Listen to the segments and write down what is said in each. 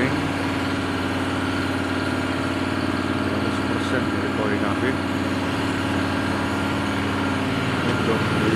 kambing 100% dari koi kambing untuk di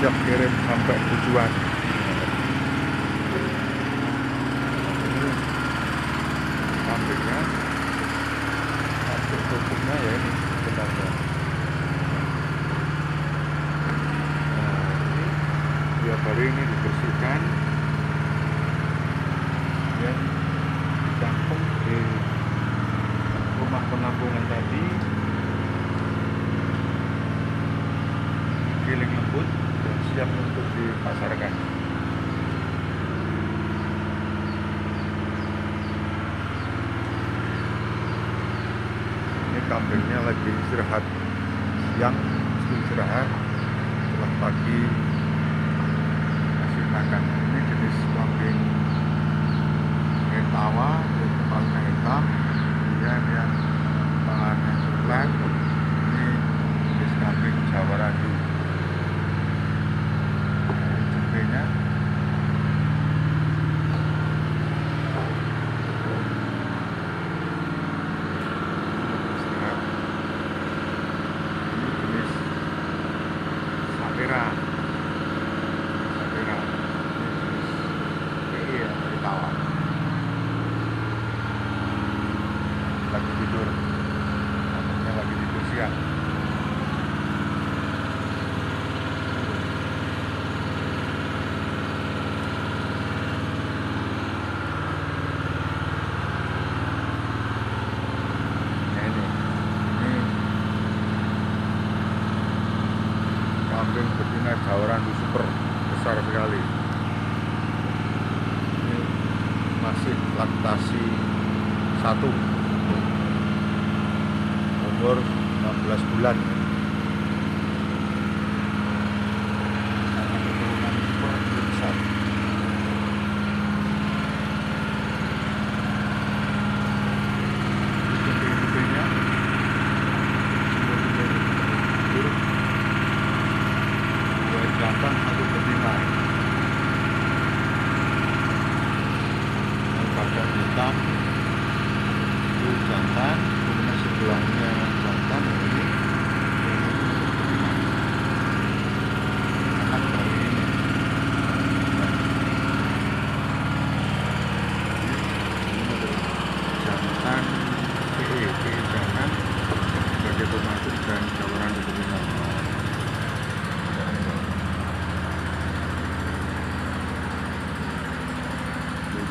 siap kirim sampai tujuan. Kambingnya, untuk tutupnya ya ini sebenarnya. Nah, ini tiap hari ini dibersihkan, dan dicampur di rumah penampungan tadi, giling lembut dan siap untuk dipasarkan. Ini kambingnya lagi istirahat siang, istirahat setelah pagi kasih makan. Ini jenis kambing Etawa, kepalanya hitam, kemudian yang tangannya coklat. Ini jenis kambing Jawa Randu. Cembenya istirahat. Ini jenis Sapera. Sapera. Ini jenis PI ya, Etawa. Lagi tidur, namanya lagi tidur siang. Nah, ini kambing betina Jawa Randu super, besar sekali. Ini masih laktasi 1, umur 16 bulan. Karena keturunan super besar.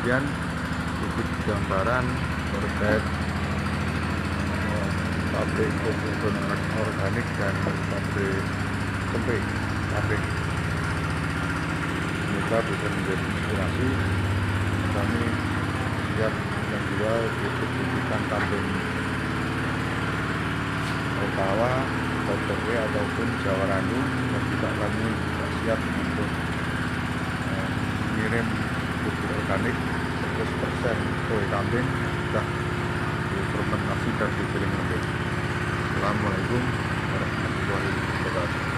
kemudian ikut gambaran terkait pabrik pupuk organik dan pabrik tempe pabrik. Semoga bisa menjadi inspirasi. Kami siap menjual bibit-bibitan kambing Ottawa, Kotowe ataupun Jawa Randu, dan juga kami siap untuk mengirim pupuk organik 100% kue kambing sudah difermentasi dan digiling lembek. Assalamualaikum warahmatullahi wabarakatuh.